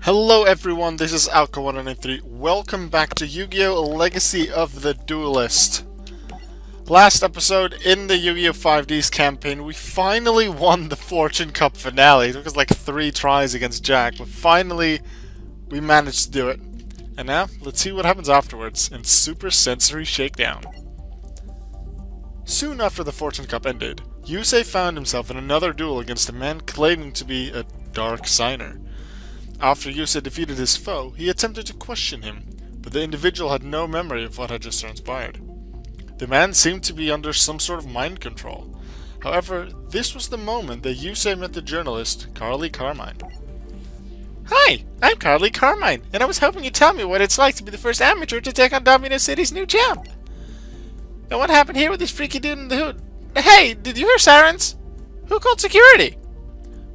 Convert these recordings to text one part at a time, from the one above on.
Hello everyone, this is Alka193. Welcome back to Yu-Gi-Oh! Legacy of the Duelist. Last episode in the Yu-Gi-Oh! 5Ds campaign, we finally won the Fortune Cup finale. It took us like 3 tries against Jack, but finally we managed to do it. And now, let's see what happens afterwards in Super Sensory Shakedown. Soon after the Fortune Cup ended, Yusei found himself in another duel against a man claiming to be a Dark Signer. After Yusei defeated his foe, he attempted to question him, but the individual had no memory of what had just transpired. The man seemed to be under some sort of mind control. However, this was the moment that Yusei met the journalist, Carly Carmine. Hi, I'm Carly Carmine, and I was hoping you'd tell me what it's like to be the first amateur to take on Domino City's new champ. And what happened here with this freaky dude in the hood? Hey, did you hear sirens? Who called security?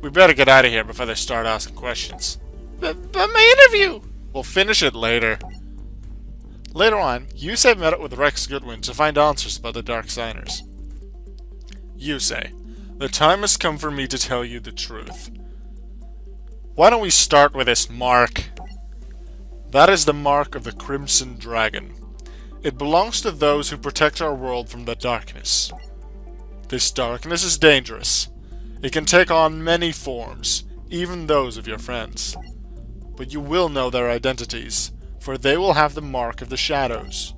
We better get out of here before they start asking questions. But my interview! We'll finish it later. Later on, Yusei met up with Rex Goodwin to find answers about the Dark Signers. Yusei, the time has come for me to tell you the truth. Why don't we start with this mark? That is the mark of the Crimson Dragon. It belongs to those who protect our world from the darkness. This darkness is dangerous. It can take on many forms, even those of your friends. But you will know their identities, for they will have the Mark of the Shadows.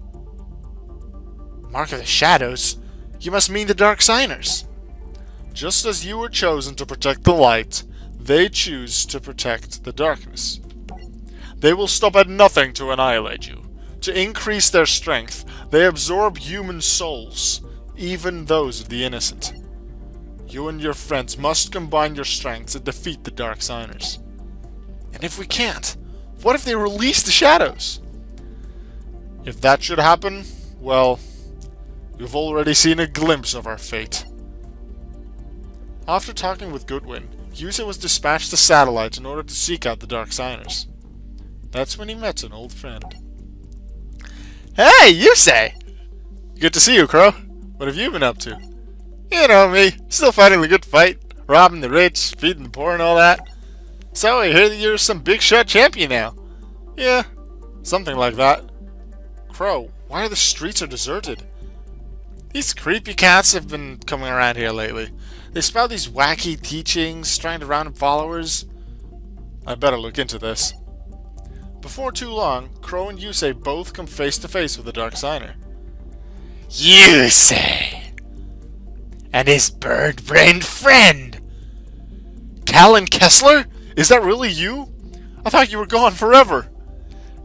Mark of the Shadows? You must mean the Dark Signers. Just as you were chosen to protect the light, they choose to protect the darkness. They will stop at nothing to annihilate you. To increase their strength, they absorb human souls, even those of the innocent. You and your friends must combine your strengths and defeat the Dark Signers. And if we can't, what if they release the shadows? If that should happen, well, you've already seen a glimpse of our fate. After talking with Goodwin, Yusei was dispatched to Satellite in order to seek out the Dark Signers. That's when he met an old friend. Hey, Yusei! Good to see you, Crow. What have you been up to? You know me, still fighting the good fight, robbing the rich, feeding the poor and all that. So I hear that you're some big shot champion now. Yeah, something like that. Crow, why are the streets deserted? These creepy cats have been coming around here lately. They spout these wacky teachings, trying to round up followers. I better look into this. Before too long, Crow and Yusei both come face to face with the Dark Signer. Yusei! And his bird-brained friend! Callan Kessler? Is that really you? I thought you were gone forever.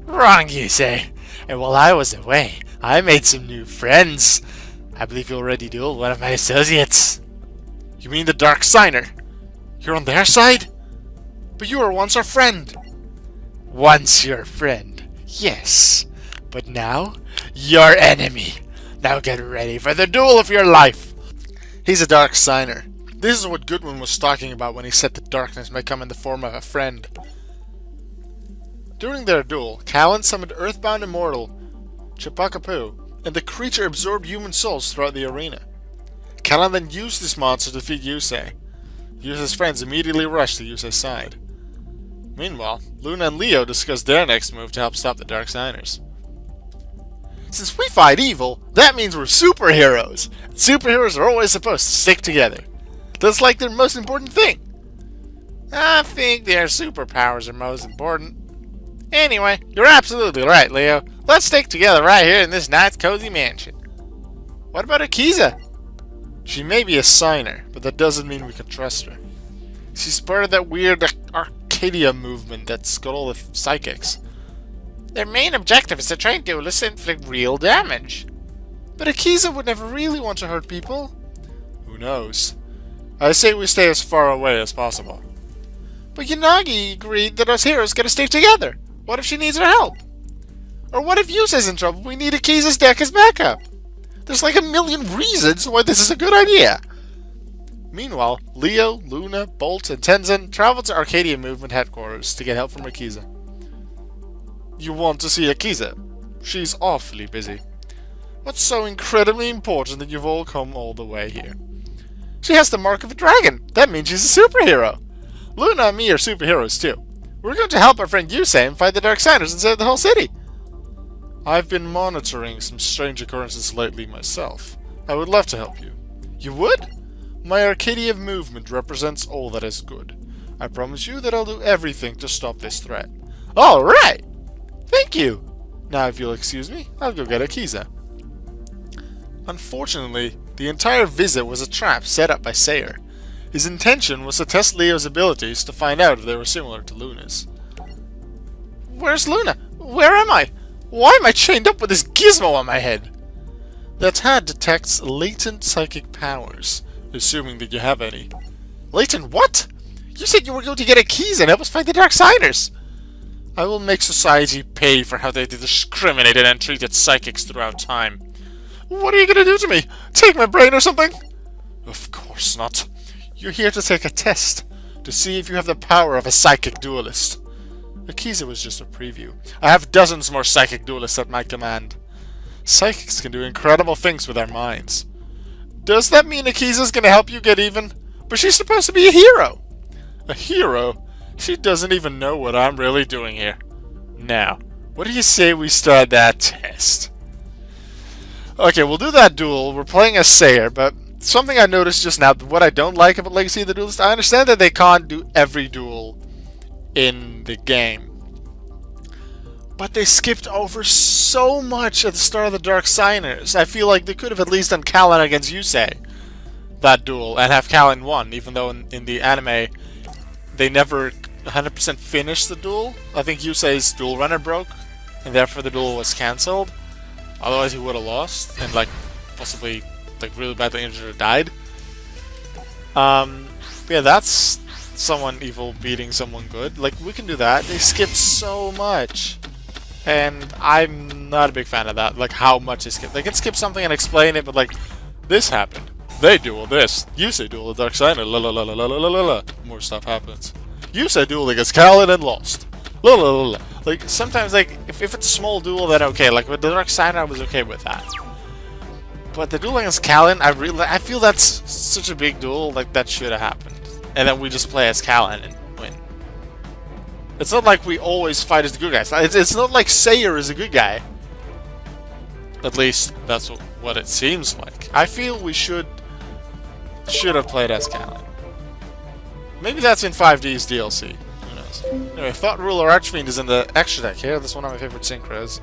Wrong, Yusei. And while I was away, I made some new friends. I believe you already dueled one of my associates. You mean the Dark Signer? You're on their side? But you were once our friend. Once your friend, yes. But now, your enemy. Now get ready for the duel of your life. He's a Dark Signer. This is what Goodwin was talking about when he said that darkness may come in the form of a friend. During their duel, Callan summoned Earthbound Immortal Chipakapu, and the creature absorbed human souls throughout the arena. Callan then used this monster to defeat Yusei. Yusei's friends immediately rushed to Yusei's side. Meanwhile, Luna and Leo discussed their next move to help stop the Dark Signers. Since we fight evil, that means we're superheroes. Superheroes are always supposed to stick together. That's like their most important thing. I think their superpowers are most important. Anyway, you're absolutely right, Leo. Let's stick together right here in this nice cozy mansion. What about Akiza? She may be a signer, but that doesn't mean we can trust her. She's part of that weird Arcadia movement that's got all the psychics. Their main objective is to train duelists to inflict real damage. But Akiza would never really want to hurt people. Who knows? I say we stay as far away as possible. But Yanagi agreed that us heroes gotta stick together. What if she needs our help? Or what if Yusei's in trouble? We need Akiza's deck as backup. There's like a million reasons why this is a good idea. Meanwhile, Leo, Luna, Bolt, and Tenzin travel to Arcadia Movement headquarters to get help from Akiza. You want to see Akiza? She's awfully busy. What's so incredibly important that you've all come all the way here? She has the mark of a dragon. That means she's a superhero. Luna and me are superheroes too. We're going to help our friend Yusei and fight the Dark Siders and save the whole city. I've been monitoring some strange occurrences lately myself. I would love to help you. You would? My Arcadia movement represents all that is good. I promise you that I'll do everything to stop this threat. All right. Thank you. Now, if you'll excuse me, I'll go get Akiza. Unfortunately, the entire visit was a trap set up by Sayer. His intention was to test Leo's abilities to find out if they were similar to Luna's. Where's Luna? Where am I? Why am I chained up with this gizmo on my head? That hat detects latent psychic powers, assuming that you have any. Latent what? You said you were going to get Akiza and help us fight the Darksiders. I will make society pay for how they discriminated and treated psychics throughout time. What are you going to do to me? Take my brain or something? Of course not. You're here to take a test, to see if you have the power of a psychic duelist. Akiza was just a preview. I have dozens more psychic duelists at my command. Psychics can do incredible things with their minds. Does that mean Akiza's going to help you get even? But she's supposed to be a hero. A hero? She doesn't even know what I'm really doing here. Now, what do you say we start that test? Okay, we'll do that duel. We're playing as Sayer, but something I noticed just now, what I don't like about Legacy of the Duelist, I understand that they can't do every duel in the game. But they skipped over so much at the start of the Dark Signers. I feel like they could have at least done Kallen against Yusei, that duel, and have Kallen won, even though in the anime they never 100% finished the duel. I think Yusei's duel runner broke, and therefore the duel was cancelled. Otherwise he would have lost, and like possibly like really badly injured or died. Yeah, that's someone evil beating someone good. Like, we can do that. They skipped so much. And I'm not a big fan of that, like how much they skip. They can skip something and explain it, but like, this happened. They duel this. Yusei duel the Dark Signer. La la la la la la la la. More stuff happens. Yusei duel against Kallen and lost. La la la la. Like, sometimes, like, if it's a small duel, then okay. Like, with the Dark Signer, I was okay with that. But the duel against Kallen, I feel that's such a big duel, like, that should have happened. And then we just play as Kallen and win. It's not like we always fight as the good guys. It's not like Sayer is a good guy. At least, that's what it seems like. I feel we should have played as Kallen. Maybe that's in 5D's DLC. Who knows? Anyway, Thought Ruler Archfiend is in the extra deck here. That's one of my favorite synchros.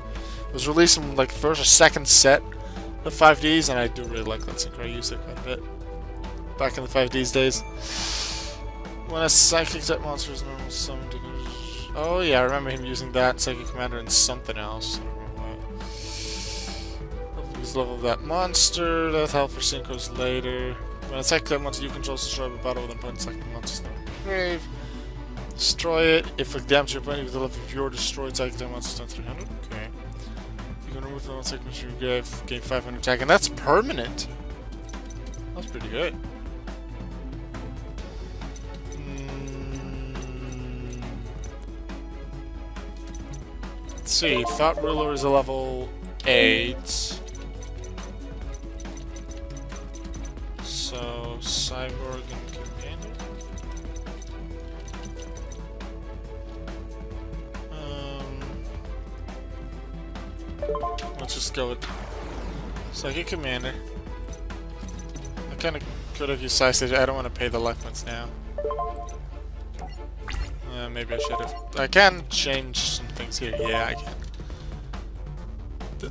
It was released in like first or second set of 5Ds, and I do really like that synchro. I used it quite a bit back in the 5Ds days. When a psychic type monster is normal summoned to... Oh yeah, I remember him using that Psychic Commander and something else. I don't remember what. Use level of that monster. That'll help for synchros later. When a psychic type monster you control is destroyed by battle with an opponent psychic monster in the grave. Destroy it. If it damages your opponent with the level of your destroyed psychic type monster down 300. Okay. You can remove the one psychic monster you grave, gain 500 attack, and that's permanent. That's pretty good. Let's see, Thought Ruler is a level 8. So, Cyborg and Commander. Let's just go with Psychic Commander. I kinda could have used Side Stage. I don't want to pay the life points now. Maybe I should have. I can change some things here. Yeah, I can.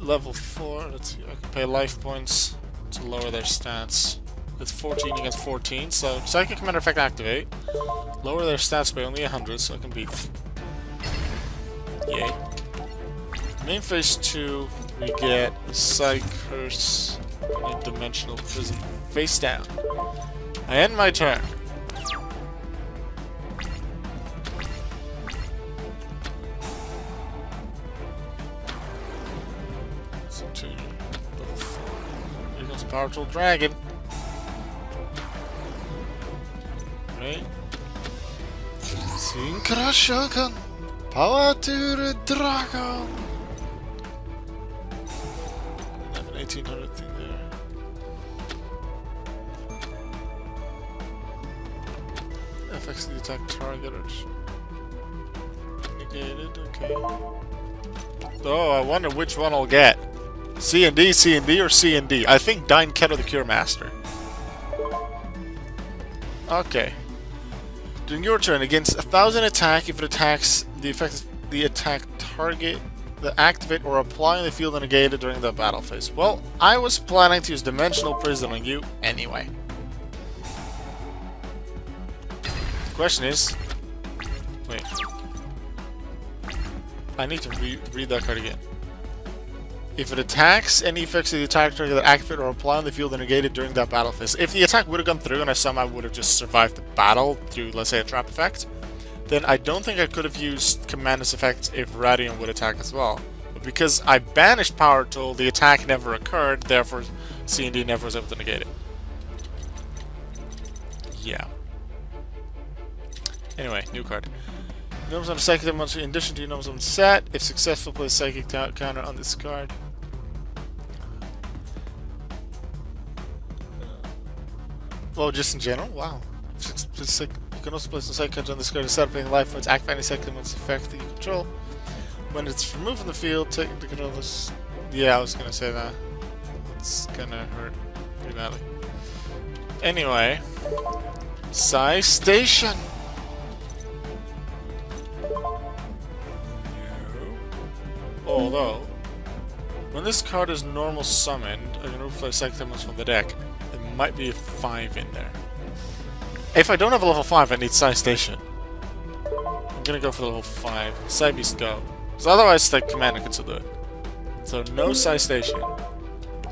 Level 4, let's see. I can pay life points to lower their stats. It's 14 against 14, so Psychic Commander effect activate. Lower their stats by only 100, so I can beat them. Yay. Main phase 2, we get Psych Curse and Dimensional Prison face down. I end my turn. Here comes Powerful Dragon. Right? Synchro Shogun! Power to the Dragon! I have an 1800 thing there. Affects the attack target or... negated, okay. Oh, I wonder which one I'll get. C and D, or C and D. I think Dine Keto the Cure Master. Okay. During your turn, against 1,000 attack, if it attacks the attack target, the activate or apply on the field and negate it during the battle phase. Well, I was planning to use Dimensional Prison on you anyway. The question is... Wait. I need to read that card again. If it attacks any effects of the attack target that activate or apply on the field and negate it during that battle phase. If the attack would have gone through and I somehow would have just survived the battle through, let's say, a trap effect, then I don't think I could have used Commander's effect if Radion would attack as well. But because I banished Power Tool, the attack never occurred, therefore C&D never was able to negate it. Yeah. Anyway, new card. Gnomes on a psychic monster in addition to your gnomes on set. If successful, play a psychic counter on this card. Well, just in general? Wow. You can also place some psychic counters on this card instead of playing life points. Activate any psychic monster effect that you control. When it's removed from the field, take the control of this. Yeah, I was gonna say that. It's gonna hurt pretty badly. Anyway. Psy Station! Although, when this card is normal summoned, I can replay psychic elements from the deck. There might be a 5 in there. If I don't have a level 5, I need Psy Station. I'm gonna go for the level 5. Psy Beast go. Because otherwise, the commander can still do it. So, no Psy Station.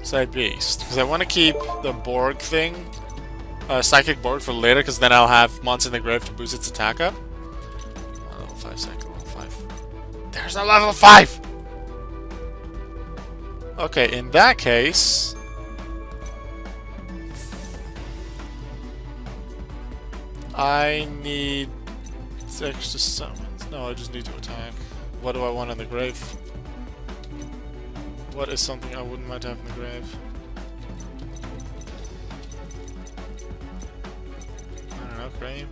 Psy Beast. Because I want to keep the Borg thing, Psychic Borg, for later, because then I'll have Monster in the Grave to boost its attack up. Level 5, Psychic, level 5. There's no level 5! Okay, in that case... I need extra summons. No, I just need to attack. What do I want in the grave? What is something I wouldn't mind having in the grave? I don't know, Cranium?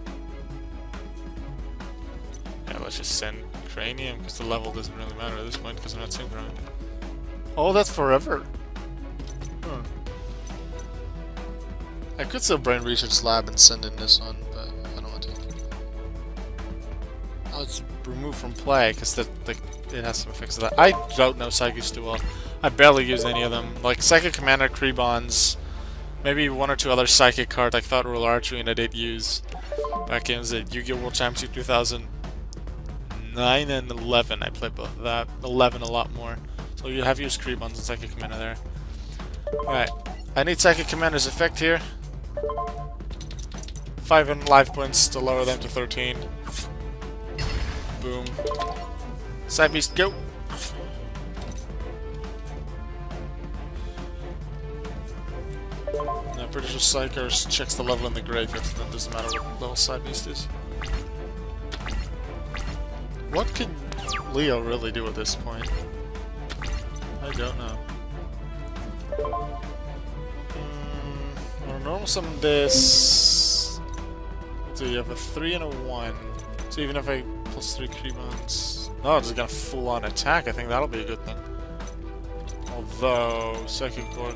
Yeah, let's just send Cranium, because the level doesn't really matter at this point, because I'm not synchronized. Oh, that's forever! Huh. I could still Brain Research Lab and send in this one, but I don't want to. I'll just remove from play, because it has some effects of that. I don't know Psychics too well. I barely use any of them. Like Psychic Commander, Krebons, maybe one or two other Psychic cards like Thought Rule Archery, and I did use back in the Yu-Gi-Oh! World Championship 2009 and 11. I played both of that. 11 a lot more. So you have used Krebons and Psychic Commander there. Alright. I need Psychic Commander's effect here. 5 life points to lower them to 13. Boom. Side Beast, go! Now, pretty sure Psychers checks the level in the graveyard, so it doesn't matter what level Side Beast is. What can Leo really do at this point? I don't know. On a normal summon this... So you have a 3 and a 1. So even if I plus 3 Krebons... No, it's gonna full on attack. I think that'll be a good thing. Although, Psychic Board...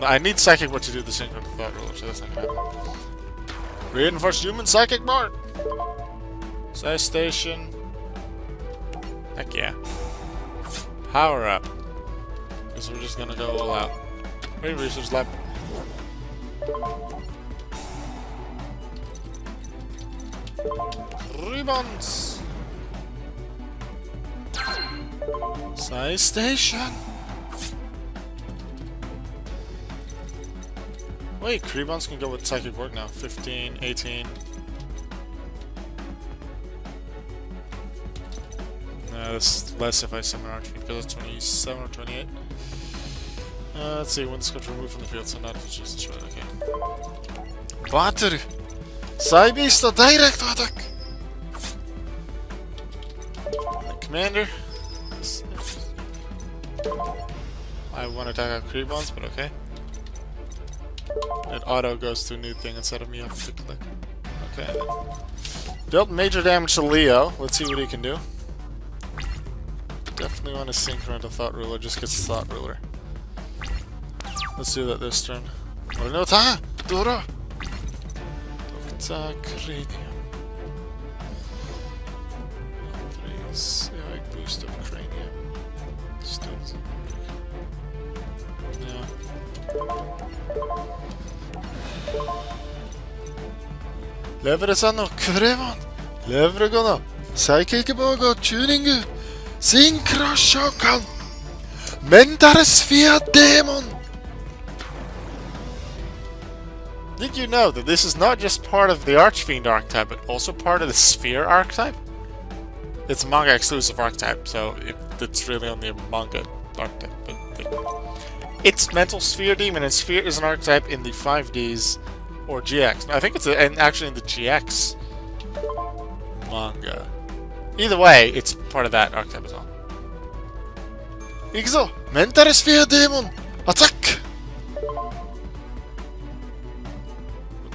No, I need Psychic Board to do the Synchro Thought Ruler, so that's not gonna happen. Reinforced Human Psychic Board! Psy Station... Heck yeah. Power up. Because we're just gonna go all out. Brain Research Lab. Ribbons! Psy Station! Wait, Krebons can go with Psychic Work now. 15, 18. No, that's less if I summon Archery because it's 27 or 28. Let's see, when this gets removed from the field, so not if it's just destroyed, okay. Battery! Psy Beast, direct attack! Commander. I want to attack out Krebons, but okay. It auto goes to a new thing instead of me having to click. Okay. Dealt major damage to Leo. Let's see what he can do. definitely want to synchro into Thought Ruler just because Thought Ruler. Let's do that this turn. Oh no, ta! Dora! Dokta Cranium. Please, yeah, boost of Cranium. Still doesn't work. Yeah. Leveresan no Krevon! Levregono! Psychic Bogo Tuning! Synchro Shokan! Mental Sphere Demon! Did you know that this is not just part of the Archfiend archetype, but also part of the Sphere archetype? It's a manga exclusive archetype, so it's really only a manga archetype. But it's Mental Sphere Demon, and Sphere is an archetype in the 5Ds or GX. I think it's actually in the GX manga. Either way, it's part of that archetype as well. Ikuzo! Mental Sphere Demon! Attack!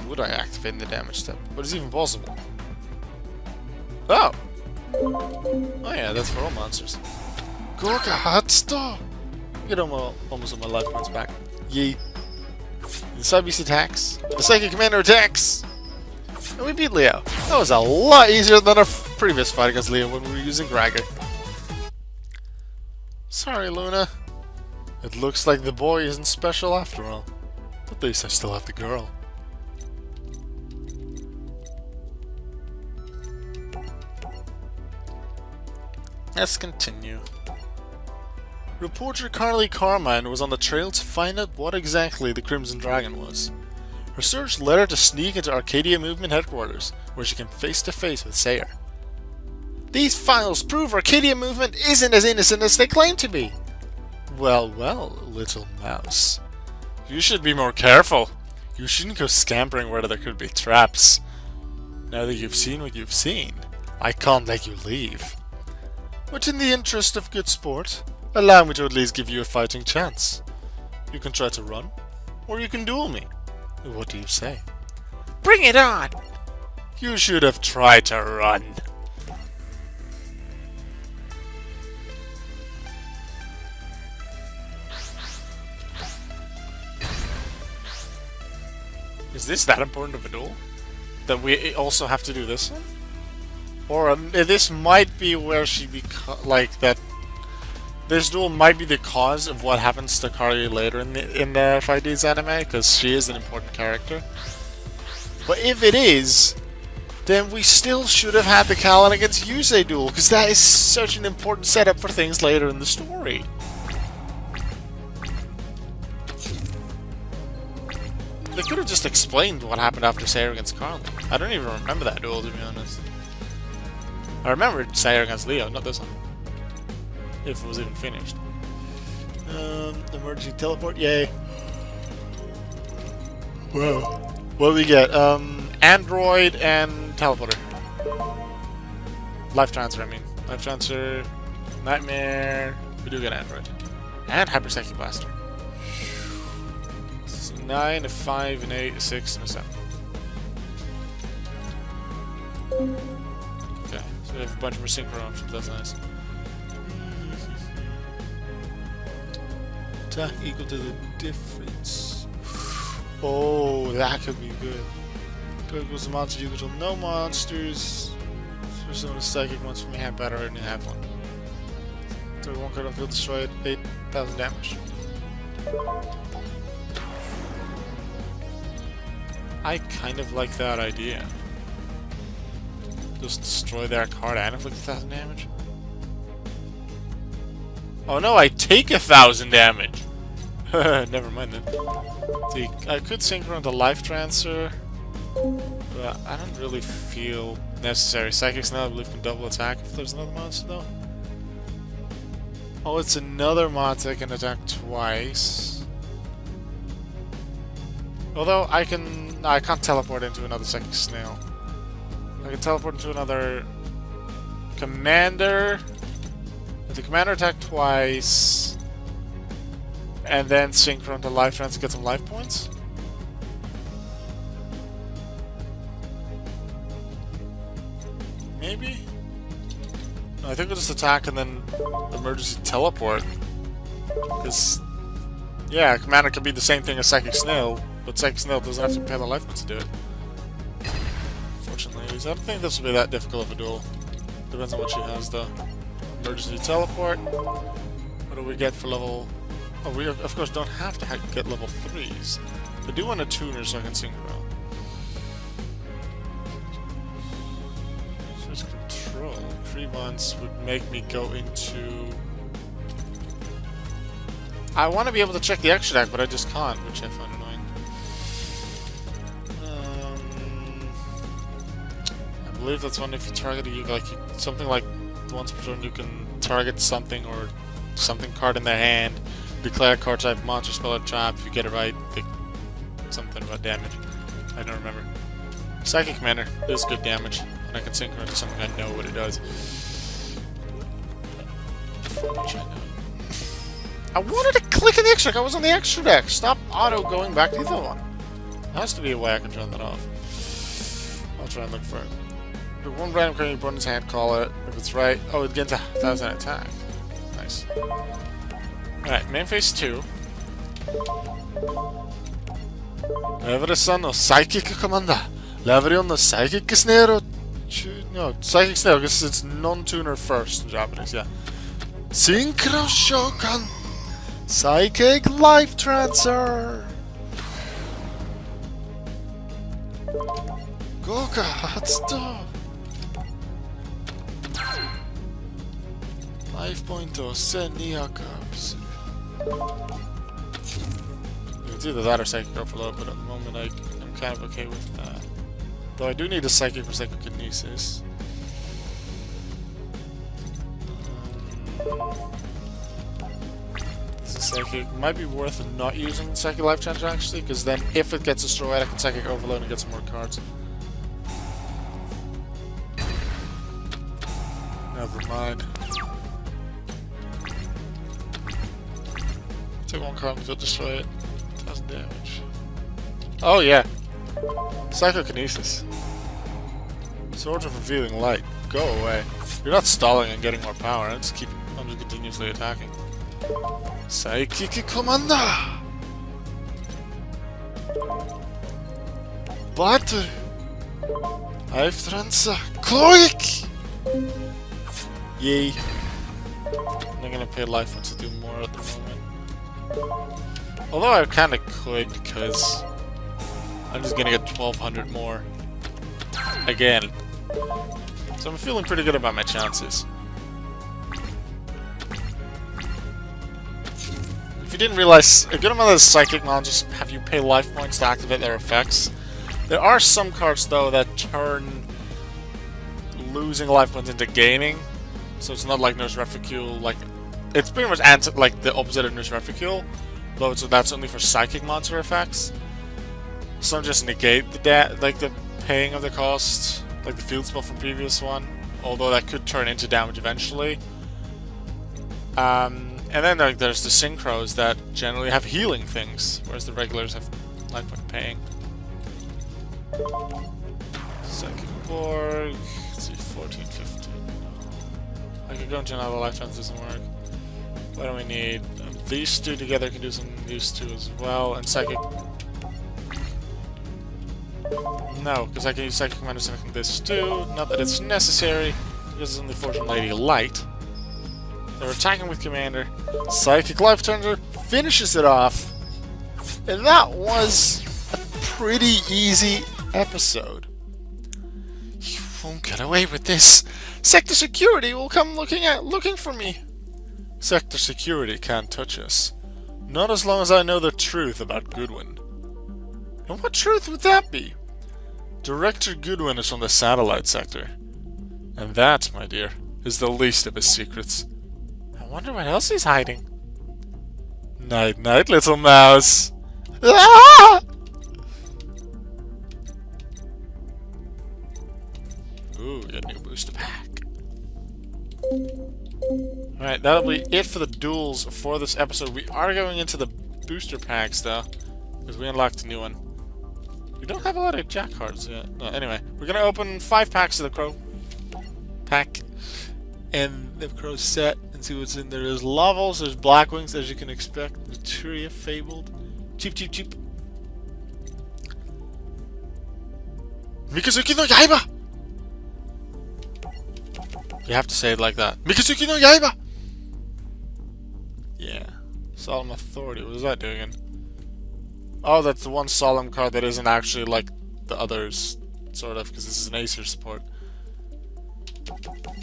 Would I activate the damage step? But it's even possible. Oh! Oh yeah, that's for all monsters. Goka Hatsuto! Get almost all my life points back. Yee. The Side Beast attacks. The Psychic Commander attacks! And we beat Leo. That was a lot easier than our previous fight against Leo when we were using Gregor. Sorry, Luna. It looks like the boy isn't special after all. At least I still have the girl. Let's continue. Reporter Carly Carmine was on the trail to find out what exactly the Crimson Dragon was. Her search led her to sneak into Arcadia Movement headquarters, where she came face to face with Sayer. These files prove Arcadia Movement isn't as innocent as they claim to be. Well, well, little mouse. You should be more careful. You shouldn't go scampering where there could be traps. Now that you've seen what you've seen, I can't let you leave. But in the interest of good sport, allow me to at least give you a fighting chance. You can try to run, or you can duel me. What do you say? Bring it on! You should have tried to run. Is this that important of a duel? That we also have to do this one? Or this might be where she like that. This duel might be the cause of what happens to Carly later in the 5D's anime, because she is an important character. But if it is, then we still should have had the Callan against Yusei duel, because that is such an important setup for things later in the story. They could have just explained what happened after Sayer against Carly. I don't even remember that duel, to be honest. I remember Sayer against Leo, not this one. If it was even finished. Emergency teleport, yay. Whoa. What do we get? Android and teleporter. Life transfer, I mean. Life transfer, nightmare. We do get Android. And Hyper Psychic Blaster. 9, a 5, an 8, a 6, and a 7. Okay, so we have a bunch more synchro options, that's nice. Attack equal to the difference. Oh, that could be good. Attack equals the monster equal to no monsters. So some of the psychic ones from me have better, I only have one. So one card on field destroyed, 8,000 damage. I kind of like that idea. Just destroy their card and inflict 1,000 damage. Oh no, I take 1,000 damage! Never mind then. See, I could synchro into life transfer, but I don't really feel necessary. Psychics now, I believe, can double attack if there's another monster though. Oh, it's another monster that can attack twice. Although I can't teleport into another psychic snail. I can teleport into another commander. If the commander attack twice, and then synchro into life trance to get some life points. Maybe? I think we'll just attack and then emergency teleport. Because, yeah, Commander can be the same thing as Psychic Snail, but Psychic Snail doesn't have to pay the life points to do it. Fortunately, I don't think this will be that difficult of a duel. Depends on what she has, though. Emergency teleport. What do we get for level... Oh, we of course don't have to get level 3s. I do want a tuner so I can synchro. Switch control. Creebonds would make me go into... I want to be able to check the extra deck, but I just can't, which I find annoying. I believe that's one if you target something like once per turn you can target something or something card in their hand, declare card type, monster, spell, or trap. If you get it right, something about damage. I don't remember. Psychic Commander is good damage, and I can synchro into something I know what it does. Which I know. I wanted to click in the extra deck. I was on the extra deck. Stop auto going back to the other one. There has to be a way I can turn that off. I'll try and look for it. Do one random card in your opponent's hand, call it. If it's right, oh, it gains 1,000 attack. Nice. Alright, main phase 2. Everson no Psychic Commander. Leverion no Psychic Snail. No, Psychic Snail, because it's non-tuner first in Japanese, yeah. Synchro Shogun. Psychic Life Transfer. Goka Hatsudo. Life pointを1200 する. It's either that or Psychic Overload, but at the moment I'm kind of okay with that. Though I do need a Psychic for Psychokinesis. This is Psychic. Might be worth not using Psychic Life Transfer actually, because then if it gets destroyed I can Psychic Overload and get some more cards. Never mind. Take one card and you'll destroy it. 1,000 damage. Oh yeah. Psychokinesis. Sword of Revealing Light. Go away. You're not stalling and getting more power, I just keep continuously attacking. Psychic Commander! Battle! Life Transfer! Quick! Yay. I'm not gonna pay life points to do more at the moment. Although I kinda could, because I'm just gonna get 1,200 more. Again. So I'm feeling pretty good about my chances. If you didn't realize, a good amount of the Psychic monsters have you pay life points to activate their effects. There are some cards, though, that turn losing life points into gaining. So it's not like Nurse Reficule, like... It's pretty much like the opposite of Nurse Reficule, though that's only for Psychic monster effects. Some just negate the paying of the cost, like the field spell from previous one, although that could turn into damage eventually. And then there's the Synchros that generally have healing things, whereas the regulars have life point paying. Psychic Borg, let's see, 14, 15. I could go into another life chance, doesn't work. What do we need? These two together can do some use two as well, and Psychic... No, because I can use Psychic Commander so I can this too. Not that it's necessary, because it's only Fortune Lady Light. They're attacking with Commander. Psychic Life Transfer finishes it off. And that was a pretty easy episode. You won't get away with this. Sector Security will come looking for me. Sector Security can't touch us. Not as long as I know the truth about Goodwin. And what truth would that be? Director Goodwin is from the satellite sector. And that, my dear, is the least of his secrets. I wonder what else he's hiding. Night night, little mouse. Ah! Ooh, we got a new booster pack. Alright, that'll be it for the duels for this episode. We are going into the booster packs, though, because we unlocked a new one. We don't have a lot of Jack cards yet. No, anyway, we're going to open 5 packs of the Crow pack. And the crow's set and see what's in there. There's levels, there's black wings as you can expect. Materia fabled. Cheap, cheap, cheap. Mikazuki no Yaiba! You have to say it like that. Mikazuki no Yaiba! Yeah. Solemn Authority. What is that doing again? Oh, that's the one solemn card that isn't actually like the others, sort of, because this is an Acer support.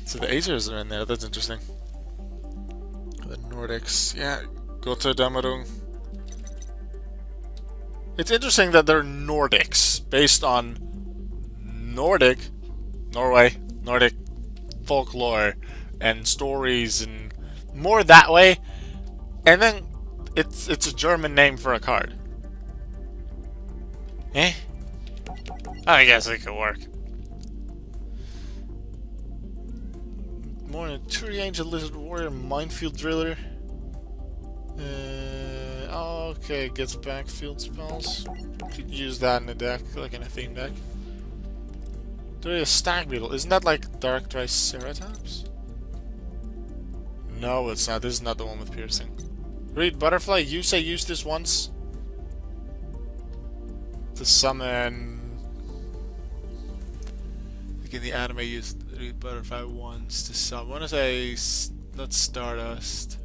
So the Acers are in there, that's interesting. The Nordics, yeah, Gota Damarung. It's interesting that they're Nordics, based on Nordic, Norway, Nordic folklore and stories and more that way. And then it's a German name for a card. Eh? I guess it could work. More Turi Angel Lizard Warrior Minefield Driller. Okay, gets backfield spells. Could use that in a deck, like in a theme deck. There is Stag Beetle. Isn't that like Dark Triceratops? No, it's not. This is not the one with piercing. Reed Butterfly, you say use this once to summon. Like in the anime, use Reed Butterfly once to summon. I want to say that's Stardust.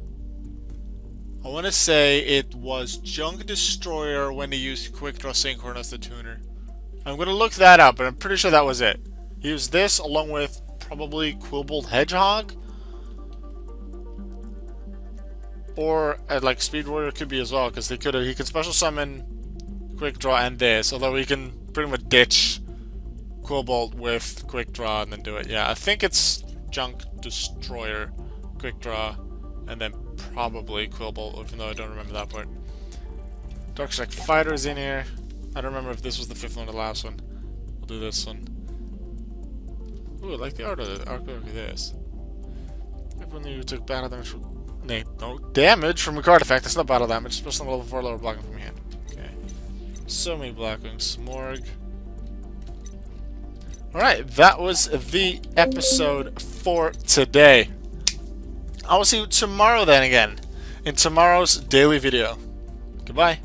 I want to say it was Junk Destroyer when he used Quick Draw Synchron as the tuner. I'm going to look that up, but I'm pretty sure that was it. He used this along with probably Quillbolt Hedgehog. Or like Speed Warrior could be as well, because he could special summon Quick Draw and this, although he can pretty much ditch Quillbolt with Quick Draw and then do it. Yeah, I think it's Junk Destroyer, Quick Draw, and then probably Quillbolt, even though I don't remember that part. Darkstrike Fighter's in here. I don't remember if this was the fifth one or the last one. We'll do this one. Ooh, I like the art of it. Artwork of this. Everyone who took battle damage from... No damage from a card effect. That's not battle damage. Special level 4 lower blocking from your hand. Okay. So many Blackwings. Smorg. Alright, that was the episode for today. I will see you tomorrow then again. In tomorrow's daily video. Goodbye.